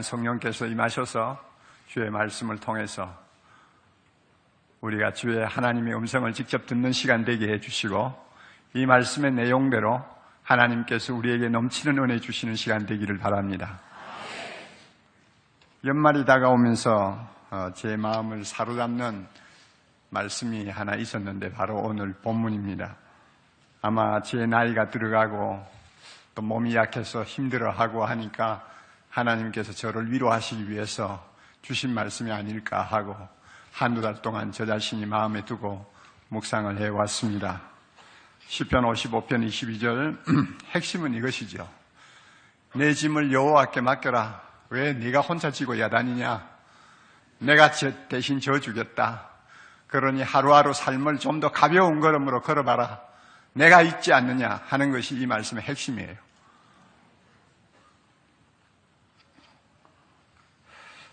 성령께서 임하셔서 주의 말씀을 통해서 우리가 주의 하나님의 음성을 직접 듣는 시간 되게 해주시고, 이 말씀의 내용대로 하나님께서 우리에게 넘치는 은혜 주시는 시간 되기를 바랍니다. 연말이 다가오면서 제 마음을 사로잡는 말씀이 하나 있었는데 바로 오늘 본문입니다. 아마 제 나이가 들어가고 또 몸이 약해서 힘들어하고 하니까 하나님께서 저를 위로하시기 위해서 주신 말씀이 아닐까 하고 한두 달 동안 저 자신이 마음에 두고 묵상을 해왔습니다. 시편 55편 22절 핵심은 이것이죠. 내 짐을 여호와께 맡겨라. 왜 네가 혼자 지고 야단이냐? 내가 대신 져주겠다. 그러니 하루하루 삶을 좀 더 가벼운 걸음으로 걸어봐라. 내가 있지 않느냐 하는 것이 이 말씀의 핵심이에요.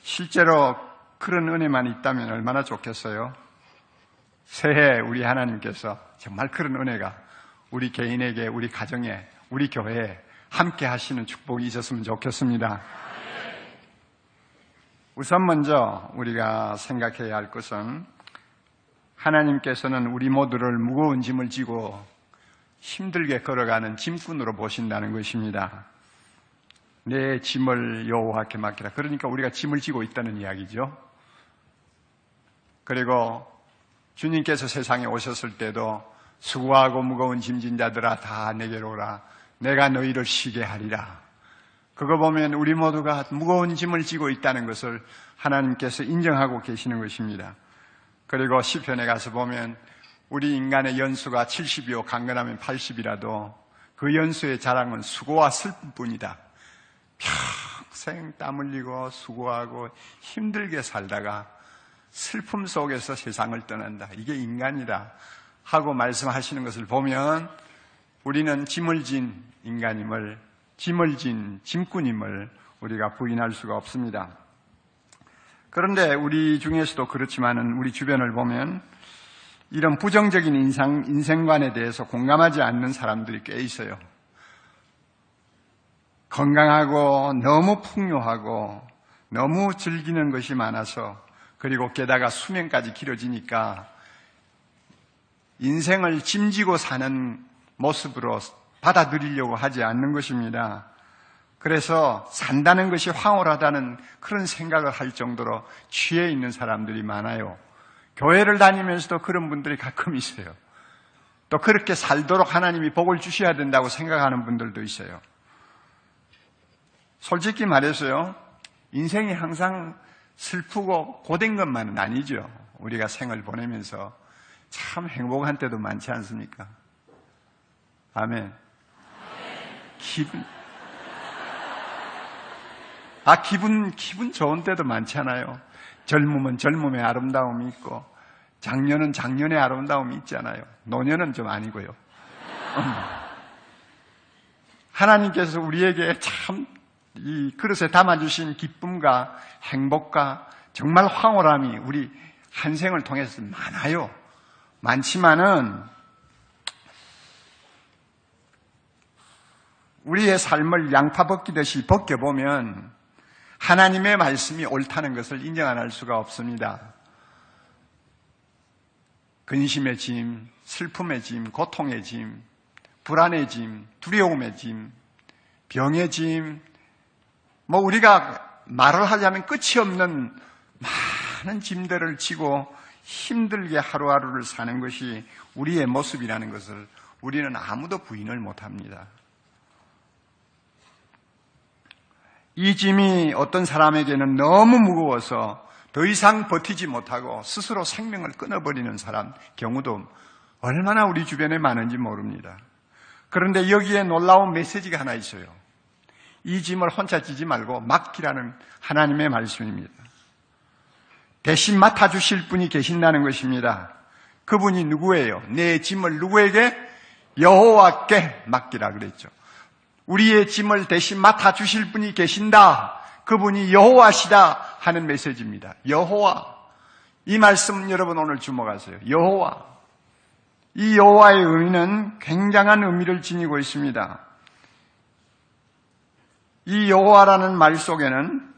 실제로 그런 은혜만 있다면 얼마나 좋겠어요. 새해 우리 하나님께서 정말 그런 은혜가 우리 개인에게, 우리 가정에, 우리 교회에 함께 하시는 축복이 있었으면 좋겠습니다. 우선 먼저 우리가 생각해야 할 것은 하나님께서는 우리 모두를 무거운 짐을 지고 힘들게 걸어가는 짐꾼으로 보신다는 것입니다. 내 짐을 여호와께 맡기라. 그러니까 우리가 짐을 지고 있다는 이야기죠. 그리고 주님께서 세상에 오셨을 때도 수고하고 무거운 짐진 자들아 다 내게로 오라. 내가 너희를 쉬게 하리라. 그거 보면 우리 모두가 무거운 짐을 지고 있다는 것을 하나님께서 인정하고 계시는 것입니다. 그리고 시편에 가서 보면 우리 인간의 연수가 70이요 강건하면 80이라도 그 연수의 자랑은 수고와 슬픔뿐이다. 평생 땀 흘리고 수고하고 힘들게 살다가 슬픔 속에서 세상을 떠난다. 이게 인간이다 하고 말씀하시는 것을 보면 우리는 짐을 진 인간임을, 짐을 진 짐꾼임을 우리가 부인할 수가 없습니다. 그런데 우리 중에서도 그렇지만은 우리 주변을 보면 이런 부정적인 인생관에 대해서 공감하지 않는 사람들이 꽤 있어요. 건강하고 너무 풍요하고 너무 즐기는 것이 많아서, 그리고 게다가 수명까지 길어지니까 인생을 짐지고 사는 모습으로 받아들이려고 하지 않는 것입니다. 그래서 산다는 것이 황홀하다는 그런 생각을 할 정도로 취해 있는 사람들이 많아요. 교회를 다니면서도 그런 분들이 가끔 있어요. 또 그렇게 살도록 하나님이 복을 주셔야 된다고 생각하는 분들도 있어요. 솔직히 말해서요, 인생이 항상 슬프고 고된 것만은 아니죠. 우리가 생을 보내면서 참 행복한 때도 많지 않습니까? 아멘. 기분 좋은 때도 많잖아요. 젊으면 젊음의 아름다움이 있고, 장년은 장년의 아름다움이 있잖아요. 노년은 좀 아니고요. 하나님께서 우리에게 참 이 그릇에 담아주신 기쁨과 행복과 정말 황홀함이 우리 한 생을 통해서 많아요. 많지만은 우리의 삶을 양파 벗기듯이 벗겨보면 하나님의 말씀이 옳다는 것을 인정 안 할 수가 없습니다. 근심의 짐, 슬픔의 짐, 고통의 짐, 불안의 짐, 두려움의 짐, 병의 짐, 우리가 말을 하자면 끝이 없는 많은 짐들을 지고 힘들게 하루하루를 사는 것이 우리의 모습이라는 것을 우리는 아무도 부인을 못합니다. 이 짐이 어떤 사람에게는 너무 무거워서 더 이상 버티지 못하고 스스로 생명을 끊어버리는 사람 경우도 얼마나 우리 주변에 많은지 모릅니다. 그런데 여기에 놀라운 메시지가 하나 있어요. 이 짐을 혼자 지지 말고 맡기라는 하나님의 말씀입니다. 대신 맡아주실 분이 계신다는 것입니다. 그분이 누구예요? 내 짐을 누구에게? 여호와께 맡기라 그랬죠. 우리의 짐을 대신 맡아주실 분이 계신다. 그분이 여호와시다 하는 메시지입니다. 여호와. 이 말씀 여러분 오늘 주목하세요. 여호와. 이 여호와의 의미는 굉장한 의미를 지니고 있습니다. 이 여호와라는 말 속에는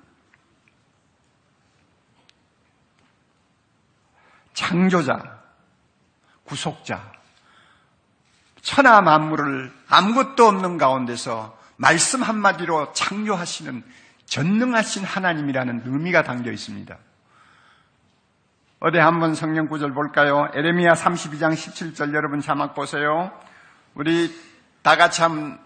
창조자, 구속자, 천하 만물을 아무것도 없는 가운데서 말씀 한마디로 창조하시는 전능하신 하나님이라는 의미가 담겨 있습니다. 어디 한번 성경 구절 볼까요? 에레미야 32장 17절 여러분 자막 보세요. 우리 다 같이 한번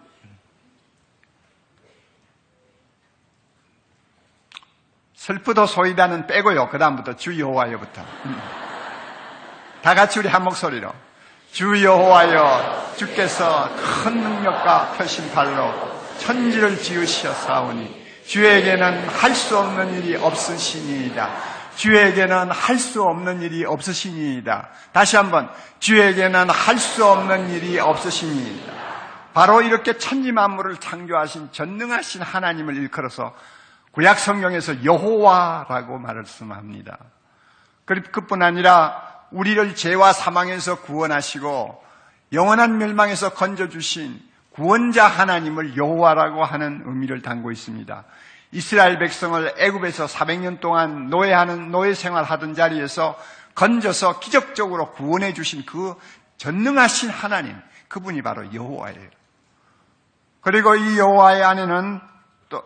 슬프도 소이다는 빼고요. 그 다음부터 주 여호와여부터. 다 같이 우리 한 목소리로 주 여호와여 주께서 큰 능력과 펴신 팔로 천지를 지으셨사오니 주에게는 할 수 없는 일이 없으시니이다. 주에게는 할 수 없는 일이 없으시니이다. 다시 한번 주에게는 할 수 없는 일이 없으시니이다. 바로 이렇게 천지 만물을 창조하신 전능하신 하나님을 일컬어서 구약 성경에서 여호와라고 말씀합니다. 그뿐 아니라 우리를 죄와 사망에서 구원하시고 영원한 멸망에서 건져주신 구원자 하나님을 여호와라고 하는 의미를 담고 있습니다. 이스라엘 백성을 애굽에서 400년 동안 노예 생활하던 자리에서 건져서 기적적으로 구원해 주신 그 전능하신 하나님, 그분이 바로 여호와예요. 그리고 이 여호와의 안에는 또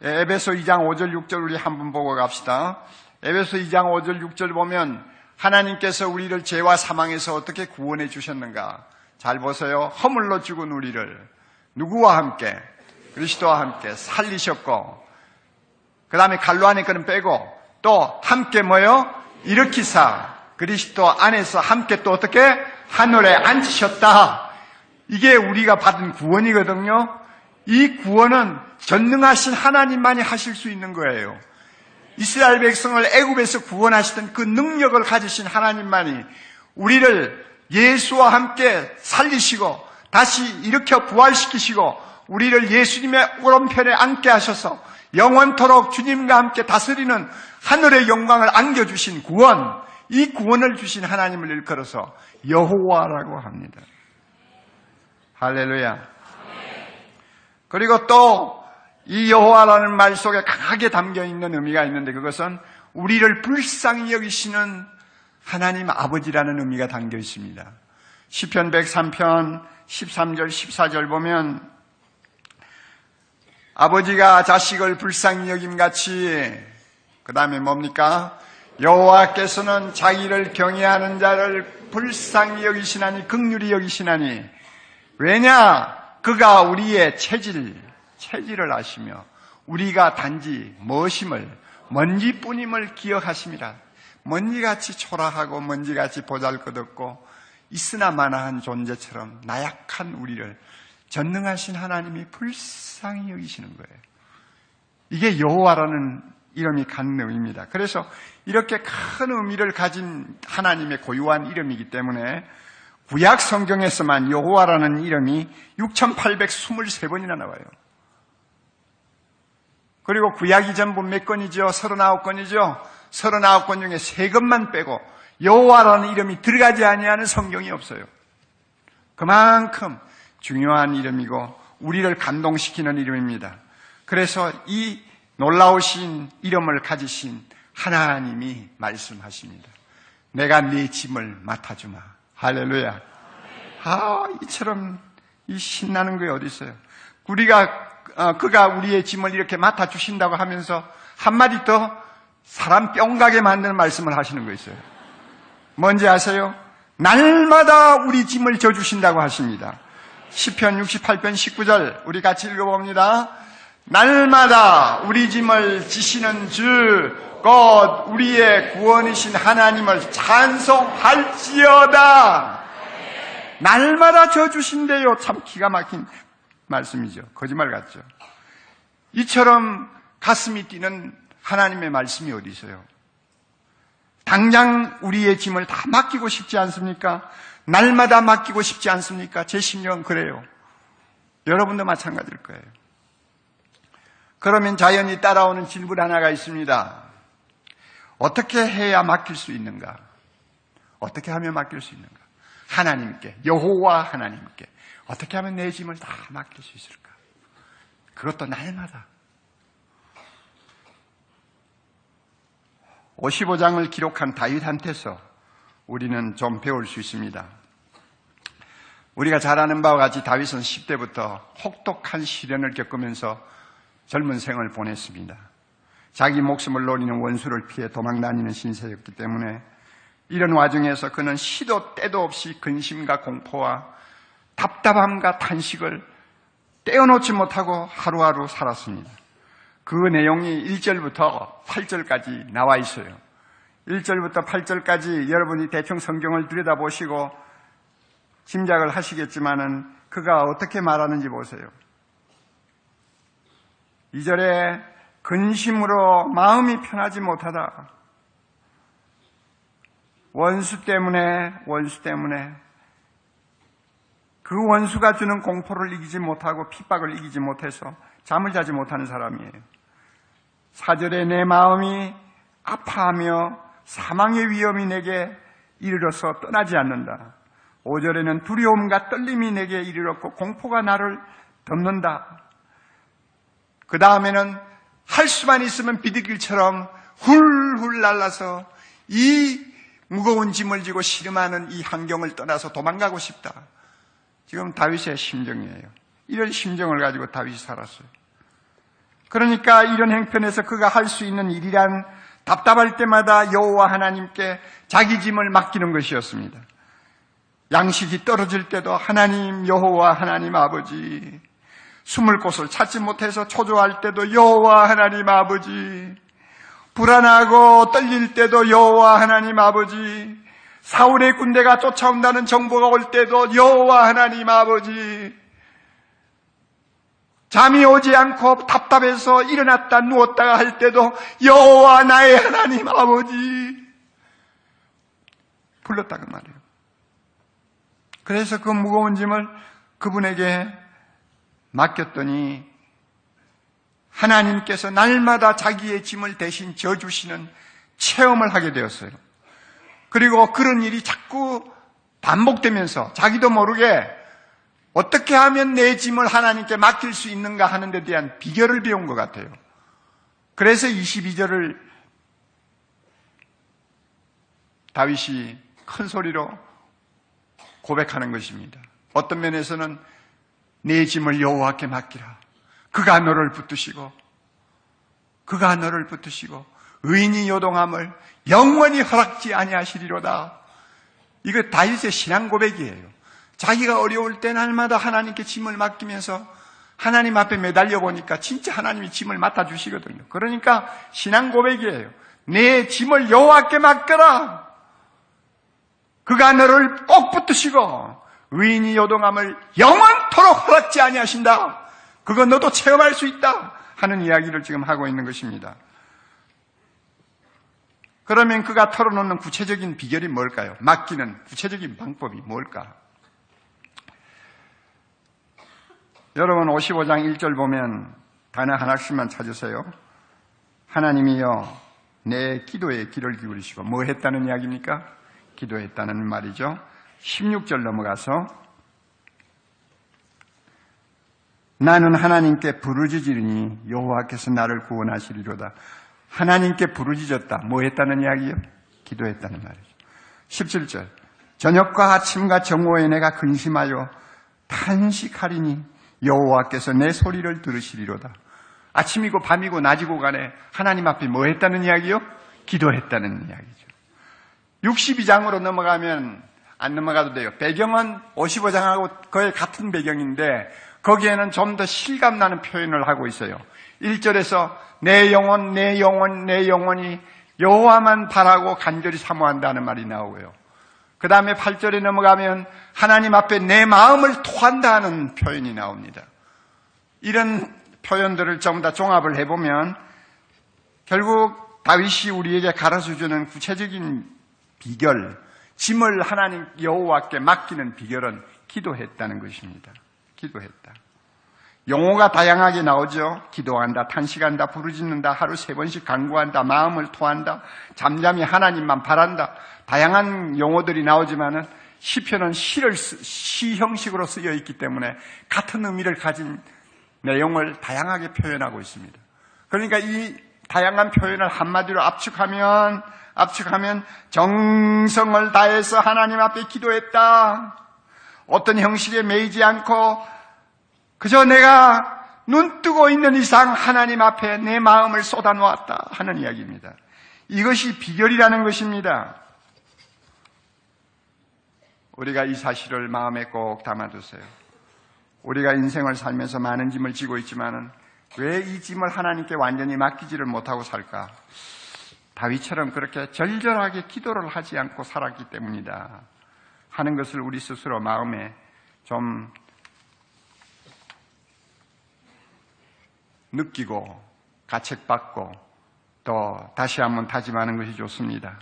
에베소 2장 5절 6절 우리 한번 보고 갑시다. 에베소 2장 5절 6절 보면 하나님께서 우리를 죄와 사망에서 어떻게 구원해 주셨는가? 잘 보세요. 허물로 죽은 우리를 누구와 함께? 그리스도와 함께 살리셨고, 그 다음에 갈로 안에 그는 빼고 또 함께 뭐요? 일으키사 그리스도 안에서 함께 또 어떻게? 하늘에 앉으셨다. 이게 우리가 받은 구원이거든요. 이 구원은 전능하신 하나님만이 하실 수 있는 거예요. 이스라엘 백성을 애굽에서 구원하시던 그 능력을 가지신 하나님만이 우리를 예수와 함께 살리시고 다시 일으켜 부활시키시고 우리를 예수님의 오른편에 앉게 하셔서 영원토록 주님과 함께 다스리는 하늘의 영광을 안겨주신 구원, 이 구원을 주신 하나님을 일컬어서 여호와라고 합니다. 할렐루야. 그리고 또 이 여호와라는 말 속에 강하게 담겨있는 의미가 있는데 그것은 우리를 불쌍히 여기시는 하나님 아버지라는 의미가 담겨 있습니다. 시편 103편 13절 14절 보면 아버지가 자식을 불쌍히 여김같이 그 다음에 뭡니까? 여호와께서는 자기를 경외하는 자를 불쌍히 여기시나니 긍휼히 여기시나니 왜냐? 그가 우리의 체질을 아시며 우리가 단지 무엇임을 먼지뿐임을 기억하심이라. 먼지같이 초라하고 먼지같이 보잘것없고 있으나 마나한 존재처럼 나약한 우리를 전능하신 하나님이 불쌍히 여기시는 거예요. 이게 여호와라는 이름이 갖는 의미입니다. 그래서 이렇게 큰 의미를 가진 하나님의 고유한 이름이기 때문에 구약 성경에서만 여호와라는 이름이 6,823번이나 나와요. 그리고 구약 이전부 몇 건이죠? 39건이죠? 39건 중에 3건만 빼고 여호와라는 이름이 들어가지 아니하는 성경이 없어요. 그만큼 중요한 이름이고 우리를 감동시키는 이름입니다. 그래서 이 놀라우신 이름을 가지신 하나님이 말씀하십니다. 내가 네 짐을 맡아주마. 할렐루야. 이처럼 이 신나는 게 어디 있어요? 그가 우리의 짐을 이렇게 맡아주신다고 하면서 한마디 더 사람 뿅 가게 만드는 말씀을 하시는 거 있어요. 뭔지 아세요? 날마다 우리 짐을 져주신다고 하십니다. 시편 68편 19절 우리 같이 읽어봅니다. 날마다 우리 짐을 지시는 주 곧 우리의 구원이신 하나님을 찬송할지어다. 날마다 져주신대요. 참 기가 막힌 말씀이죠. 거짓말 같죠. 이처럼 가슴이 뛰는 하나님의 말씀이 어디 있어요? 당장 우리의 짐을 다 맡기고 싶지 않습니까? 날마다 맡기고 싶지 않습니까? 제 심령은 그래요. 여러분도 마찬가지일 거예요. 그러면 자연히 따라오는 질문 하나가 있습니다. 어떻게 해야 맡길 수 있는가? 어떻게 하면 맡길 수 있는가? 하나님께, 여호와 하나님께 어떻게 하면 내 짐을 다 맡길 수 있을까? 그것도 날마다. 55장을 기록한 다윗한테서 우리는 좀 배울 수 있습니다. 우리가 잘 아는 바와 같이 다윗은 10대부터 혹독한 시련을 겪으면서 젊은 생을 보냈습니다. 자기 목숨을 노리는 원수를 피해 도망다니는 신세였기 때문에 이런 와중에서 그는 시도 때도 없이 근심과 공포와 답답함과 탄식을 떼어놓지 못하고 하루하루 살았습니다. 그 내용이 1절부터 8절까지 나와 있어요. 1절부터 8절까지 여러분이 대충 성경을 들여다보시고 짐작을 하시겠지만은 그가 어떻게 말하는지 보세요. 2절에 근심으로 마음이 편하지 못하다. 원수 때문에 그 원수가 주는 공포를 이기지 못하고 핍박을 이기지 못해서 잠을 자지 못하는 사람이에요. 4절에 내 마음이 아파하며 사망의 위험이 내게 이르러서 떠나지 않는다. 5절에는 두려움과 떨림이 내게 이르렀고 공포가 나를 덮는다. 그 다음에는 할 수만 있으면 비둘기처럼 훌훌 날아서 이 무거운 짐을 지고 씨름하는 이 환경을 떠나서 도망가고 싶다. 지금 다윗의 심정이에요. 이런 심정을 가지고 다윗이 살았어요. 그러니까 이런 형편에서 그가 할 수 있는 일이란 답답할 때마다 여호와 하나님께 자기 짐을 맡기는 것이었습니다. 양식이 떨어질 때도 하나님 여호와 하나님 아버지, 숨을 곳을 찾지 못해서 초조할 때도 여호와 하나님 아버지, 불안하고 떨릴 때도 여호와 하나님 아버지, 사울의 군대가 쫓아온다는 정보가 올 때도 여호와 하나님 아버지, 잠이 오지 않고 답답해서 일어났다 누웠다가 할 때도 여호와 나의 하나님 아버지 불렀다고 말해요. 그래서 그 무거운 짐을 그분에게 맡겼더니 하나님께서 날마다 자기의 짐을 대신 져주시는 체험을 하게 되었어요. 그리고 그런 일이 자꾸 반복되면서 자기도 모르게 어떻게 하면 내 짐을 하나님께 맡길 수 있는가 하는 데 대한 비결을 배운 것 같아요. 그래서 22절을 다윗이 큰 소리로 고백하는 것입니다. 어떤 면에서는 내 짐을 여호와께 맡기라. 그가 너를 붙드시고 의인이 요동함을 영원히 허락지 아니하시리로다. 이거 다윗의 신앙 고백이에요. 자기가 어려울 때 날마다 하나님께 짐을 맡기면서 하나님 앞에 매달려 보니까 진짜 하나님이 짐을 맡아주시거든요. 그러니까 신앙 고백이에요. 내 짐을 여호와께 맡겨라. 그가 너를 꼭 붙드시고 의인이 요동함을 영원토록 허락지 아니하신다. 그거 너도 체험할 수 있다 하는 이야기를 지금 하고 있는 것입니다. 그러면 그가 털어놓는 구체적인 비결이 뭘까요? 맡기는 구체적인 방법이 뭘까? 여러분 55장 1절 보면 단어 하나씩만 찾으세요. 하나님이여 내 기도에 귀를 기울이시고 뭐 했다는 이야기입니까? 기도했다는 말이죠. 16절 넘어가서 나는 하나님께 부르짖으리니 여호와께서 나를 구원하시리로다. 하나님께 부르짖었다. 뭐 했다는 이야기요? 기도했다는 말이죠. 17절 저녁과 아침과 정오에 내가 근심하여 탄식하리니 여호와께서 내 소리를 들으시리로다. 아침이고 밤이고 낮이고 간에 하나님 앞에 뭐 했다는 이야기요? 기도했다는 이야기죠. 62장으로 넘어가면 안 넘어가도 돼요. 배경은 55장하고 거의 같은 배경인데 거기에는 좀 더 실감나는 표현을 하고 있어요. 1절에서 내 영혼, 내 영혼, 내 영혼이 여호와만 바라고 간절히 사모한다는 말이 나오고요. 그 다음에 8절에 넘어가면 하나님 앞에 내 마음을 토한다는 표현이 나옵니다. 이런 표현들을 전부 다 종합을 해보면 결국 다윗이 우리에게 가르쳐주는 구체적인 비결, 짐을 하나님 여호와께 맡기는 비결은 기도했다는 것입니다. 기도했다. 용어가 다양하게 나오죠. 기도한다, 탄식한다, 부르짖는다, 하루 3번씩 간구한다, 마음을 토한다, 잠잠히 하나님만 바란다. 다양한 용어들이 나오지만은 시편은 시 형식으로 쓰여 있기 때문에 같은 의미를 가진 내용을 다양하게 표현하고 있습니다. 그러니까 이 다양한 표현을 한마디로 압축하면 정성을 다해서 하나님 앞에 기도했다. 어떤 형식에 매이지 않고 그저 내가 눈 뜨고 있는 이상 하나님 앞에 내 마음을 쏟아놓았다 하는 이야기입니다. 이것이 비결이라는 것입니다. 우리가 이 사실을 마음에 꼭 담아두세요. 우리가 인생을 살면서 많은 짐을 지고 있지만은 왜 이 짐을 하나님께 완전히 맡기지를 못하고 살까? 다윗처럼 그렇게 절절하게 기도를 하지 않고 살았기 때문이다 하는 것을 우리 스스로 마음에 좀 느끼고 가책받고 또 다시 한번 다짐하는 것이 좋습니다.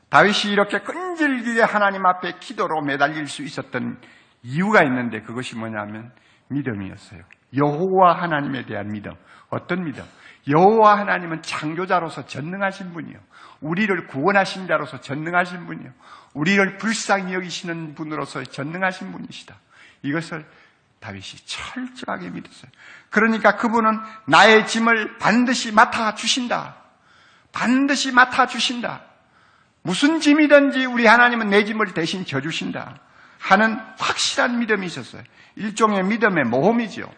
다윗이 이렇게 끈질기게 하나님 앞에 기도로 매달릴 수 있었던 이유가 있는데 그것이 뭐냐면 믿음이었어요. 여호와 하나님에 대한 믿음. 어떤 믿음? 여호와 하나님은 창조자로서 전능하신 분이요, 우리를 구원하신 자로서 전능하신 분이요, 우리를 불쌍히 여기시는 분으로서 전능하신 분이시다. 이것을 다윗이 철저하게 믿었어요. 그러니까 그분은 나의 짐을 반드시 맡아주신다. 반드시 맡아주신다. 무슨 짐이든지 우리 하나님은 내 짐을 대신 져주신다 하는 확실한 믿음이 있었어요. 일종의 믿음의 모험이죠.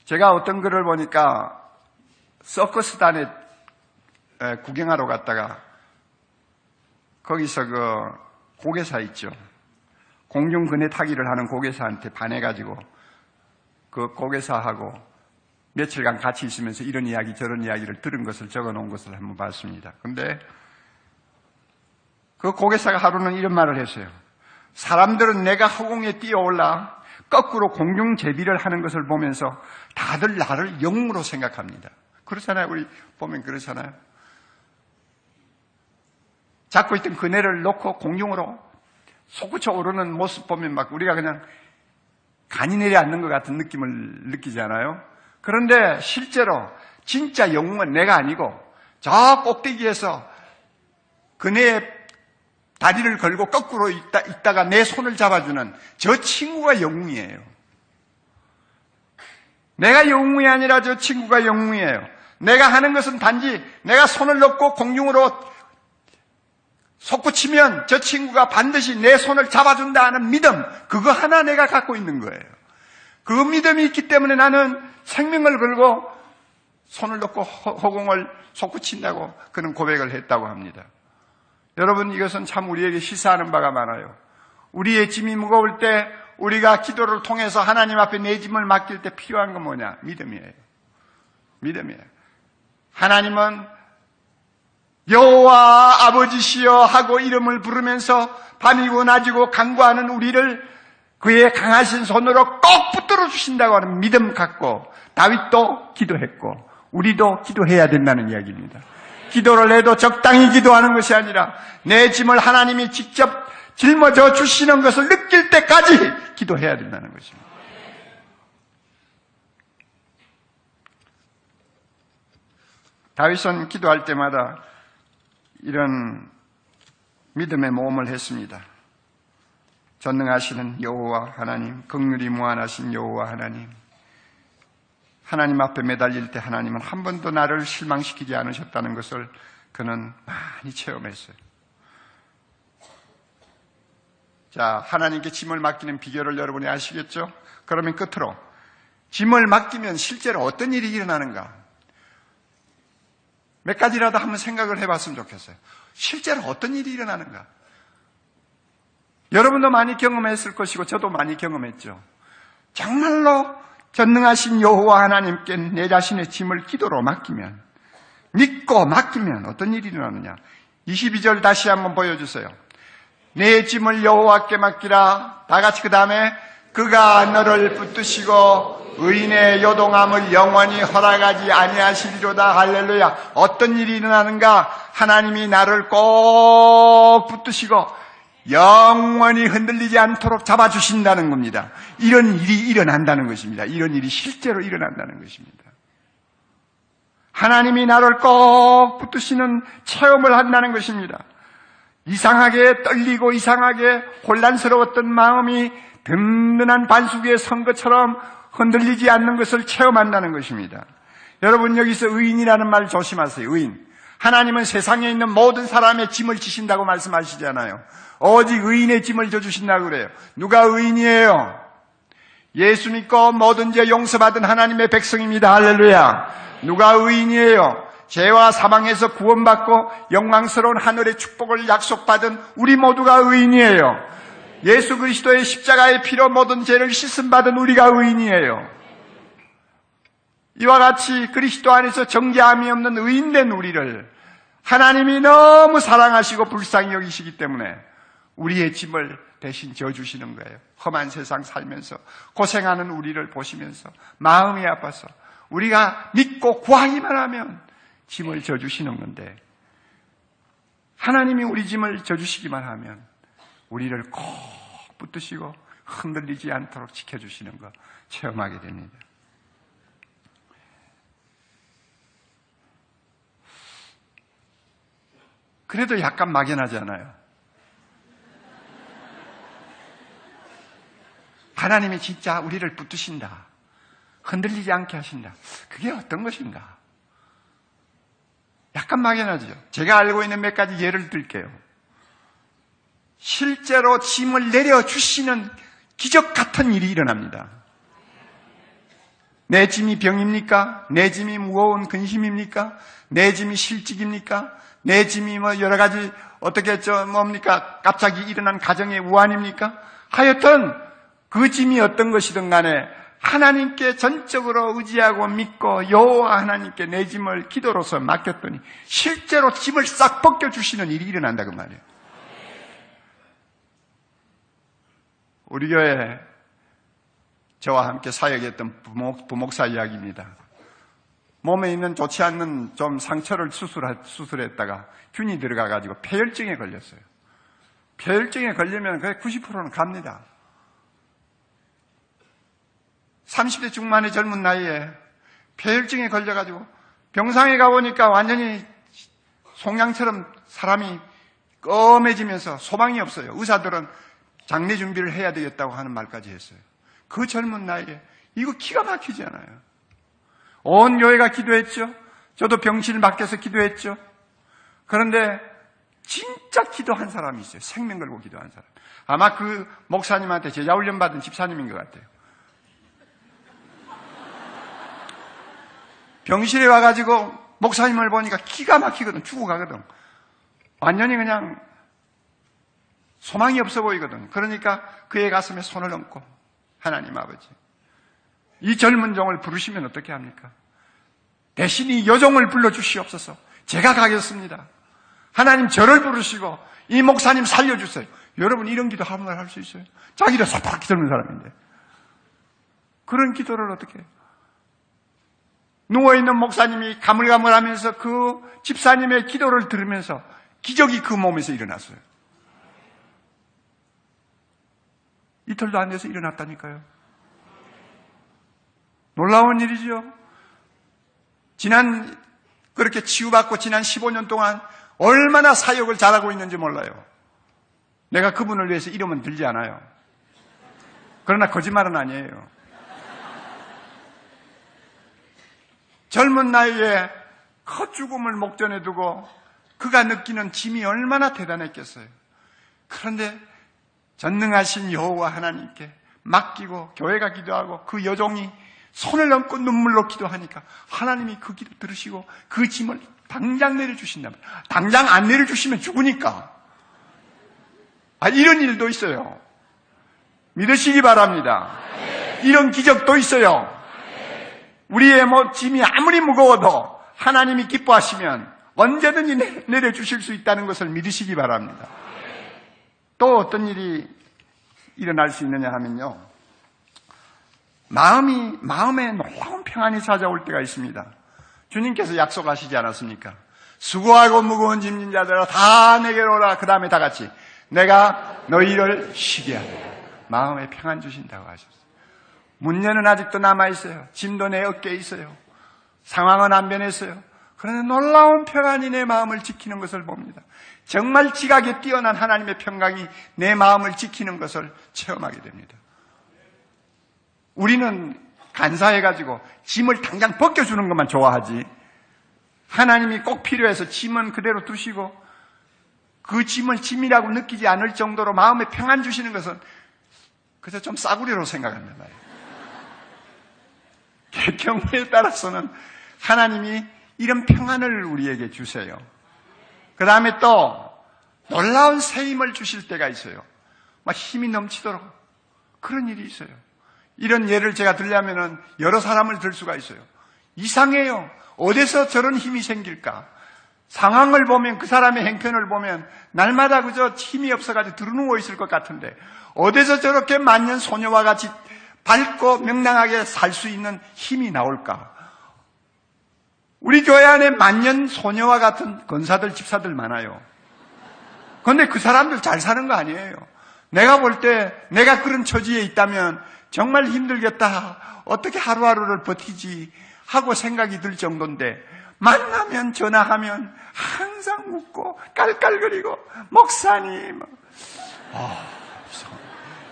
제가 어떤 글을 보니까 서커스단에 구경하러 갔다가 거기서 그 고개사 있죠. 공중 그네 타기를 하는 고개사한테 반해가지고 그 고개사하고 며칠간 같이 있으면서 이런 이야기 저런 이야기를 들은 것을 적어놓은 것을 한번 봤습니다. 근데 그 고개사가 하루는 이런 말을 했어요. 사람들은 내가 허공에 뛰어올라 거꾸로 공중 제비를 하는 것을 보면서 다들 나를 영웅으로 생각합니다. 그렇잖아요. 우리 보면 그렇잖아요. 잡고 있던 그네를 놓고 공중으로 솟구쳐 오르는 모습 보면 막 우리가 그냥 간이 내려앉는 것 같은 느낌을 느끼잖아요. 그런데 실제로 진짜 영웅은 내가 아니고 저 꼭대기에서 그네의 다리를 걸고 거꾸로 있다가 내 손을 잡아주는 저 친구가 영웅이에요. 내가 영웅이 아니라 저 친구가 영웅이에요. 내가 하는 것은 단지 내가 손을 놓고 공중으로 솟구치면 저 친구가 반드시 내 손을 잡아준다 하는 믿음, 그거 하나 내가 갖고 있는 거예요. 그 믿음이 있기 때문에 나는 생명을 걸고 손을 놓고 허공을 솟구친다고 그는 고백을 했다고 합니다. 여러분, 이것은 참 우리에게 시사하는 바가 많아요. 우리의 짐이 무거울 때 우리가 기도를 통해서 하나님 앞에 내 짐을 맡길 때 필요한 건 뭐냐? 믿음이에요. 믿음이에요. 하나님은 여호와 아버지시여 하고 이름을 부르면서 밤이고 낮이고 간구하는 우리를 그의 강하신 손으로 꼭 붙들어 주신다고 하는 믿음 갖고 다윗도 기도했고 우리도 기도해야 된다는 이야기입니다. 기도를 해도 적당히 기도하는 것이 아니라 내 짐을 하나님이 직접 짊어져 주시는 것을 느낄 때까지 기도해야 된다는 것입니다. 다윗은 기도할 때마다 이런 믿음의 모험을 했습니다. 전능하시는 여호와 하나님, 긍휼이 무한하신 여호와 하나님, 하나님 앞에 매달릴 때 하나님은 한 번도 나를 실망시키지 않으셨다는 것을 그는 많이 체험했어요. 자, 하나님께 짐을 맡기는 비결을 여러분이 아시겠죠? 그러면 끝으로 짐을 맡기면 실제로 어떤 일이 일어나는가? 몇 가지라도 한번 생각을 해봤으면 좋겠어요. 실제로 어떤 일이 일어나는가? 여러분도 많이 경험했을 것이고 저도 많이 경험했죠. 정말로 전능하신 여호와 하나님께 내 자신의 짐을 기도로 맡기면, 믿고 맡기면 어떤 일이 일어나느냐? 22절 다시 한번 보여주세요. 내 짐을 여호와께 맡기라. 다 같이 그 다음에 그가 너를 붙드시고 의인의 요동함을 영원히 허락하지 아니하시리로다. 할렐루야. 어떤 일이 일어나는가? 하나님이 나를 꼭 붙드시고 영원히 흔들리지 않도록 잡아주신다는 겁니다. 이런 일이 일어난다는 것입니다. 이런 일이 실제로 일어난다는 것입니다. 하나님이 나를 꼭 붙드시는 체험을 한다는 것입니다. 이상하게 떨리고 이상하게 혼란스러웠던 마음이 든든한 반석 위에 선 것처럼 흔들리지 않는 것을 체험한다는 것입니다. 여러분, 여기서 의인이라는 말 조심하세요. 의인. 하나님은 세상에 있는 모든 사람의 짐을 지신다고 말씀하시잖아요. 오직 의인의 짐을 져주신다고 그래요. 누가 의인이에요? 예수 믿고 모든 죄 용서받은 하나님의 백성입니다. 할렐루야. 누가 의인이에요? 죄와 사망에서 구원받고 영광스러운 하늘의 축복을 약속받은 우리 모두가 의인이에요. 예수 그리스도의 십자가의 피로 모든 죄를 씻음받은 우리가 의인이에요. 이와 같이 그리스도 안에서 정죄함이 없는 의인된 우리를 하나님이 너무 사랑하시고 불쌍히 여기시기 때문에 우리의 짐을 대신 져주시는 거예요. 험한 세상 살면서 고생하는 우리를 보시면서 마음이 아파서 우리가 믿고 구하기만 하면 짐을 져주시는 건데, 하나님이 우리 짐을 져주시기만 하면 우리를 꼭 붙드시고 흔들리지 않도록 지켜주시는 거 체험하게 됩니다. 그래도 약간 막연하지 않아요? 하나님이 진짜 우리를 붙드신다, 흔들리지 않게 하신다. 그게 어떤 것인가? 약간 막연하죠. 제가 알고 있는 몇 가지 예를 들게요. 실제로 짐을 내려주시는 기적 같은 일이 일어납니다. 내 짐이 병입니까? 내 짐이 무거운 근심입니까? 내 짐이 실직입니까? 내 짐이 뭐 여러 가지 어떻게 뭡니까? 갑자기 일어난 가정의 우환입니까? 하여튼 그 짐이 어떤 것이든 간에 하나님께 전적으로 의지하고 믿고 여호와 하나님께 내 짐을 기도로서 맡겼더니 실제로 짐을 싹 벗겨주시는 일이 일어난다 그 말이에요. 우리 교회 저와 함께 사역했던 부목사 이야기입니다. 몸에 있는 좋지 않는 좀 상처를 수술했다가 균이 들어가가지고 폐혈증에 걸렸어요. 폐혈증에 걸리면 거의 90%는 갑니다. 30대 중반의 젊은 나이에 폐혈증에 걸려가지고 병상에 가보니까 완전히 송양처럼 사람이 검해지면서 소망이 없어요. 의사들은 장례 준비를 해야 되겠다고 하는 말까지 했어요. 그 젊은 나이에 이거 기가 막히지 않아요? 온 교회가 기도했죠. 저도 병실 맡겨서 기도했죠. 그런데 진짜 기도한 사람이 있어요. 생명 걸고 기도한 사람. 아마 그 목사님한테 제자훈련 받은 집사님인 것 같아요. 병실에 와가지고 목사님을 보니까 기가 막히거든. 죽어가거든. 완전히 그냥 소망이 없어 보이거든. 그러니까 그의 가슴에 손을 얹고 하나님 아버지, 이 젊은 종을 부르시면 어떻게 합니까? 대신 이 여종을 불러주시옵소서. 제가 가겠습니다. 하나님 저를 부르시고 이 목사님 살려주세요. 여러분 이런 기도 한 번 할 수 있어요? 자기도 사팍 기도하는 사람인데 그런 기도를 어떻게 해요? 누워있는 목사님이 가물가물하면서 그 집사님의 기도를 들으면서 기적이 그 몸에서 일어났어요. 이틀도 안 돼서 일어났다니까요. 놀라운 일이죠. 그렇게 치유받고 지난 15년 동안 얼마나 사역을 잘하고 있는지 몰라요. 내가 그분을 위해서 이름은 들지 않아요. 그러나 거짓말은 아니에요. 젊은 나이에 헛죽음을 목전에 두고 그가 느끼는 짐이 얼마나 대단했겠어요. 그런데 전능하신 여호와 하나님께 맡기고 교회가 기도하고 그 여종이 손을 얹고 눈물로 기도하니까 하나님이 그 기도 들으시고 그 짐을 당장 내려주신다면, 당장 안 내려주시면 죽으니까. 이런 일도 있어요. 믿으시기 바랍니다. 이런 기적도 있어요. 우리의 짐이 아무리 무거워도 하나님이 기뻐하시면 언제든지 내려주실 수 있다는 것을 믿으시기 바랍니다. 또 어떤 일이 일어날 수 있느냐 하면요, 마음에 놀라운 평안이 찾아올 때가 있습니다. 주님께서 약속하시지 않았습니까? 수고하고 무거운 짐진 자들아 다 내게로 오라. 그 다음에 다 같이 내가 너희를 쉬게 하리라. 마음에 평안 주신다고 하셨어요. 문제는 아직도 남아있어요. 짐도 내 어깨에 있어요. 상황은 안 변했어요. 그런데 놀라운 평안이 내 마음을 지키는 것을 봅니다. 정말 지각에 뛰어난 하나님의 평강이 내 마음을 지키는 것을 체험하게 됩니다. 우리는 간사해가지고 짐을 당장 벗겨주는 것만 좋아하지, 하나님이 꼭 필요해서 짐은 그대로 두시고 그 짐을 짐이라고 느끼지 않을 정도로 마음에 평안 주시는 것은 그저 좀 싸구려로 생각합니다. 경우에 따라서는 하나님이 이런 평안을 우리에게 주세요. 그 다음에 또 놀라운 새 힘을 주실 때가 있어요. 막 힘이 넘치도록 그런 일이 있어요. 이런 예를 제가 들려면은 여러 사람을 들 수가 있어요. 이상해요. 어디서 저런 힘이 생길까? 상황을 보면, 그 사람의 행편을 보면 날마다 그저 힘이 없어가지고 들어누워 있을 것 같은데 어디서 저렇게 만년 소녀와 같이 밝고 명랑하게 살 수 있는 힘이 나올까? 우리 교회 안에 만년 소녀와 같은 권사들, 집사들 많아요. 그런데 그 사람들 잘 사는 거 아니에요. 내가 볼 때 내가 그런 처지에 있다면 정말 힘들겠다, 어떻게 하루하루를 버티지 하고 생각이 들 정도인데 만나면 전화하면 항상 웃고 깔깔거리고 목사님,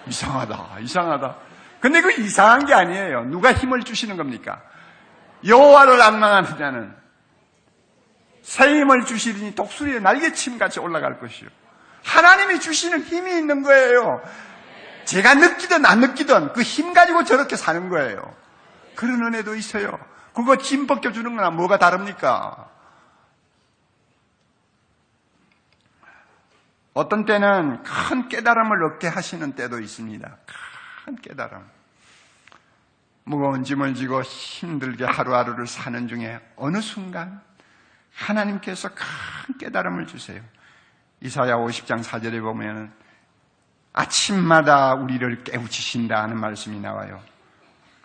이상하다. 근데 그 이상한 게 아니에요. 누가 힘을 주시는 겁니까? 여호와를 앙망하는 자는 새 힘을 주시리니 독수리의 날개침같이 올라갈 것이요. 하나님이 주시는 힘이 있는 거예요. 제가 느끼든 안 느끼든 그 힘 가지고 저렇게 사는 거예요. 그런 은혜도 있어요. 그거 짐 벗겨주는 거나 뭐가 다릅니까? 어떤 때는 큰 깨달음을 얻게 하시는 때도 있습니다. 큰 깨달음. 무거운 짐을 지고 힘들게 하루하루를 사는 중에 어느 순간 하나님께서 큰 깨달음을 주세요. 이사야 50장 4절에 보면 아침마다 우리를 깨우치신다 하는 말씀이 나와요.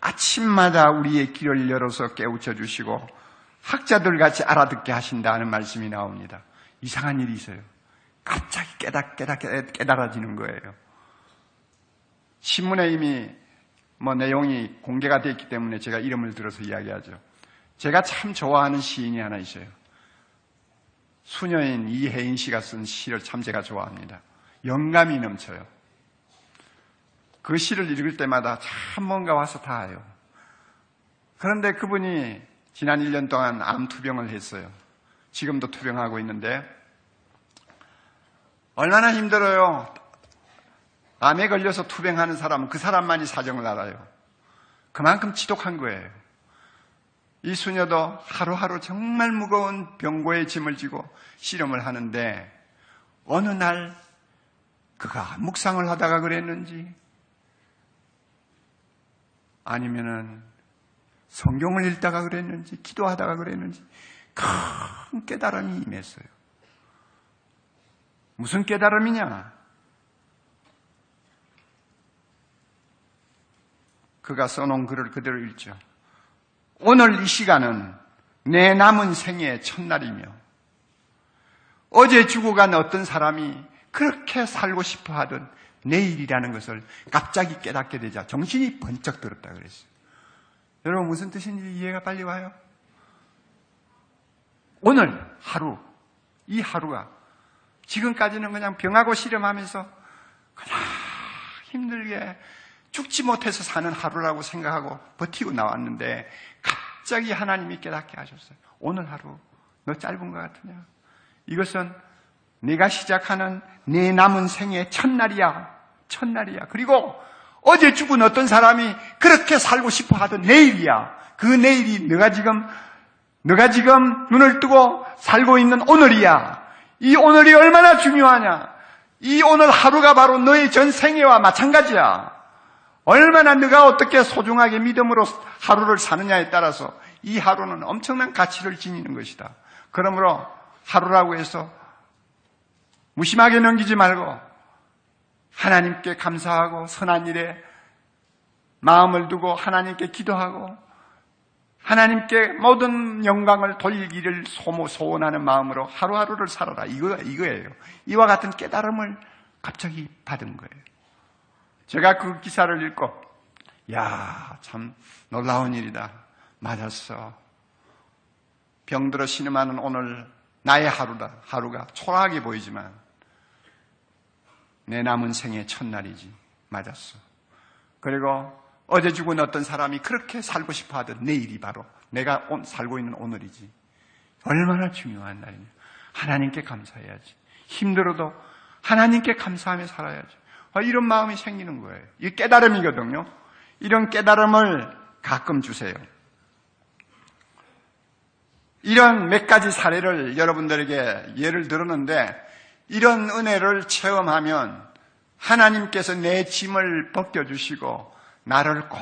아침마다 우리의 길을 열어서 깨우쳐 주시고 학자들 같이 알아듣게 하신다 하는 말씀이 나옵니다. 이상한 일이 있어요. 갑자기 깨달아지는 거예요. 신문에 이미 내용이 공개가 됐기 때문에 제가 이름을 들어서 이야기하죠. 제가 참 좋아하는 시인이 하나 있어요. 수녀인 이혜인 씨가 쓴 시를 참 제가 좋아합니다. 영감이 넘쳐요. 그 시를 읽을 때마다 참 뭔가 와서 닿아요. 그런데 그분이 지난 1년 동안 암 투병을 했어요. 지금도 투병하고 있는데 얼마나 힘들어요. 암에 걸려서 투병하는 사람은 그 사람만이 사정을 알아요. 그만큼 지독한 거예요. 이 수녀도 하루하루 정말 무거운 병고의 짐을 지고 씨름을 하는데 어느 날 그가 묵상을 하다가 그랬는지 아니면은 성경을 읽다가 그랬는지 기도하다가 그랬는지 큰 깨달음이 임했어요. 무슨 깨달음이냐? 그가 써놓은 글을 그대로 읽죠. 오늘 이 시간은 내 남은 생의 첫날이며 어제 죽어간 어떤 사람이 그렇게 살고 싶어 하던 내일이라는 것을 갑자기 깨닫게 되자 정신이 번쩍 들었다 그랬어요. 여러분 무슨 뜻인지 이해가 빨리 와요? 오늘 하루, 이 하루가 지금까지는 그냥 병하고 씨름하면서 그냥 힘들게 죽지 못해서 사는 하루라고 생각하고 버티고 나왔는데 갑자기 하나님이 깨닫게 하셨어요. 오늘 하루 너 짧은 것 같으냐? 이것은 네가 시작하는 내 남은 생의 첫날이야. 그리고 어제 죽은 어떤 사람이 그렇게 살고 싶어 하던 내일이야. 그 내일이 너가 지금 눈을 뜨고 살고 있는 오늘이야. 이 오늘이 얼마나 중요하냐? 이 오늘 하루가 바로 너의 전 생애와 마찬가지야. 얼마나 네가 어떻게 소중하게 믿음으로 하루를 사느냐에 따라서 이 하루는 엄청난 가치를 지니는 것이다. 그러므로 하루라고 해서 무심하게 넘기지 말고 하나님께 감사하고 선한 일에 마음을 두고 하나님께 기도하고 하나님께 모든 영광을 돌리기를 소원하는 마음으로 하루하루를 살아라. 이거예요. 이와 같은 깨달음을 갑자기 받은 거예요. 제가 그 기사를 읽고 참 놀라운 일이다. 맞았어. 병들어 신음하는 오늘 나의 하루가 초라하게 보이지만 내 남은 생의 첫날이지. 맞았어. 그리고 어제 죽은 어떤 사람이 그렇게 살고 싶어 하던 내일이 바로 내가 살고 있는 오늘이지. 얼마나 중요한 날이냐. 하나님께 감사해야지. 힘들어도 하나님께 감사하며 살아야지. 이런 마음이 생기는 거예요. 이게 깨달음이거든요. 이런 깨달음을 가끔 주세요. 이런 몇 가지 사례를 여러분들에게 예를 들었는데, 이런 은혜를 체험하면 하나님께서 내 짐을 벗겨주시고 나를 꼭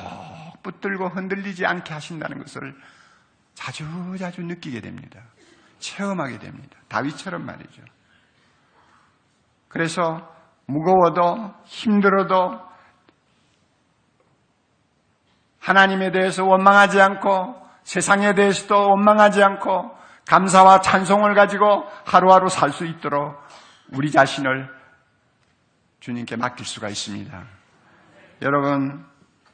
붙들고 흔들리지 않게 하신다는 것을 자주자주 느끼게 됩니다. 체험하게 됩니다. 다윗처럼 말이죠. 그래서 무거워도 힘들어도 하나님에 대해서 원망하지 않고 세상에 대해서도 원망하지 않고 감사와 찬송을 가지고 하루하루 살 수 있도록 우리 자신을 주님께 맡길 수가 있습니다. 여러분,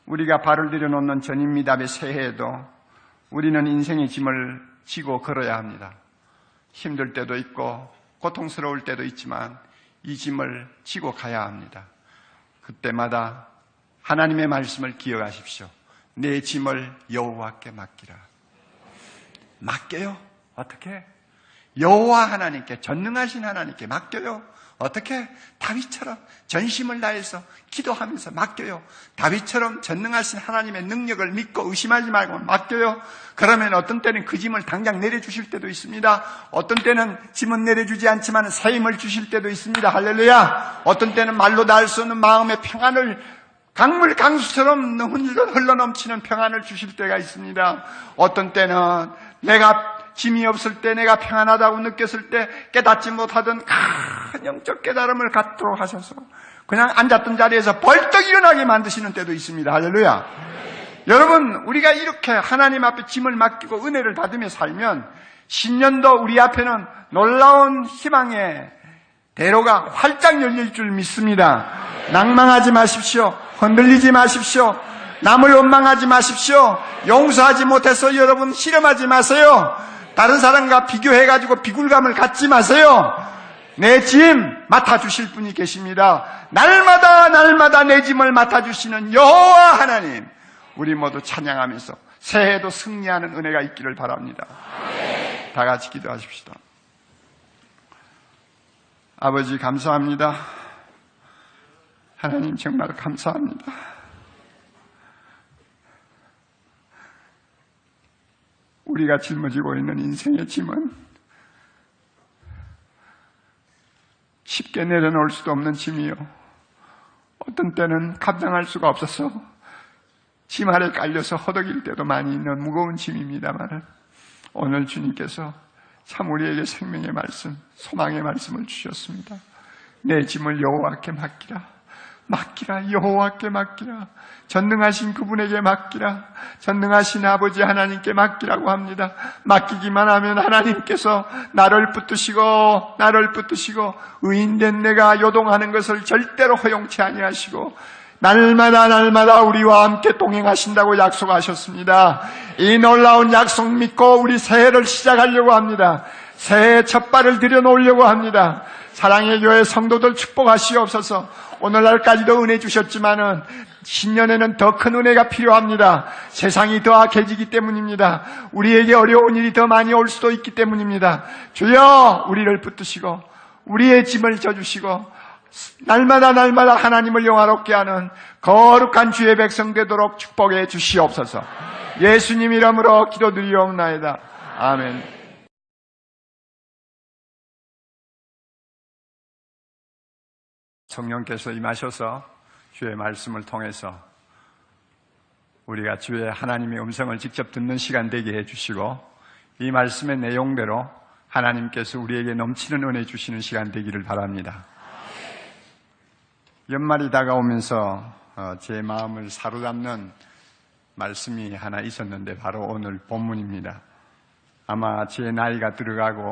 우리가 발을 들여놓는 전인미답의 새해에도 우리는 인생의 짐을 지고 걸어야 합니다. 힘들 때도 있고 고통스러울 때도 있지만 이 짐을 지고 가야 합니다. 그때마다 하나님의 말씀을 기억하십시오. 내 짐을 여호와께 맡기라. 맡겨요? 어떻게? 여호와 하나님께, 전능하신 하나님께 맡겨요. 어떻게? 다윗처럼 전심을 다해서 기도하면서 맡겨요. 다윗처럼 전능하신 하나님의 능력을 믿고 의심하지 말고 맡겨요. 그러면 어떤 때는 그 짐을 당장 내려주실 때도 있습니다. 어떤 때는 짐은 내려주지 않지만 새 힘을 주실 때도 있습니다. 할렐루야. 어떤 때는 말로 다 할 수 없는 마음의 평안을, 강물 강수처럼 흘러넘치는 평안을 주실 때가 있습니다. 어떤 때는 내가 짐이 없을 때, 내가 평안하다고 느꼈을 때 깨닫지 못하던 큰 영적 깨달음을 갖도록 하셔서 그냥 앉았던 자리에서 벌떡 일어나게 만드시는 때도 있습니다. 할렐루야. 여러분, 우리가 이렇게 하나님 앞에 짐을 맡기고 은혜를 받으며 살면 신년도 우리 앞에는 놀라운 희망의 대로가 활짝 열릴 줄 믿습니다. 낭망하지 마십시오. 흔들리지 마십시오. 남을 원망하지 마십시오. 용서하지 못해서 여러분 실험하지 마세요. 다른 사람과 비교해가지고 비굴감을 갖지 마세요. 내 짐 맡아주실 분이 계십니다. 날마다 내 짐을 맡아주시는 여호와 하나님, 우리 모두 찬양하면서 새해에도 승리하는 은혜가 있기를 바랍니다. 다 같이 기도하십시다. 아버지 감사합니다. 하나님 정말 감사합니다. 우리가 짊어지고 있는 인생의 짐은 쉽게 내려놓을 수도 없는 짐이요, 어떤 때는 감당할 수가 없어서 짐 아래 깔려서 허덕일 때도 많이 있는 무거운 짐입니다만, 오늘 주님께서 참 우리에게 생명의 말씀, 소망의 말씀을 주셨습니다. 내 짐을 여호와께 맡기라. 맡기라. 여호와께 맡기라. 전능하신 그분에게 맡기라. 전능하신 아버지 하나님께 맡기라고 합니다. 맡기기만 하면 하나님께서 나를 붙드시고 의인된 내가 요동하는 것을 절대로 허용치 아니하시고 날마다 우리와 함께 동행하신다고 약속하셨습니다. 이 놀라운 약속 믿고 우리 새해를 시작하려고 합니다. 새해 첫 발을 들여놓으려고 합니다. 사랑의 교회 성도들 축복하시옵소서. 오늘날까지도 은혜 주셨지만은 신년에는 더 큰 은혜가 필요합니다. 세상이 더 악해지기 때문입니다. 우리에게 어려운 일이 더 많이 올 수도 있기 때문입니다. 주여, 우리를 붙드시고 우리의 짐을 져주시고 날마다 하나님을 영화롭게 하는 거룩한 주의 백성 되도록 축복해 주시옵소서. 예수님 이름으로 기도드리옵나이다. 아멘. 성령께서 임하셔서 주의 말씀을 통해서 우리가 주의 하나님의 음성을 직접 듣는 시간 되게 해주시고, 이 말씀의 내용대로 하나님께서 우리에게 넘치는 은혜 주시는 시간 되기를 바랍니다. 연말이 다가오면서 제 마음을 사로잡는 말씀이 하나 있었는데 바로 오늘 본문입니다. 아마 제 나이가 들어가고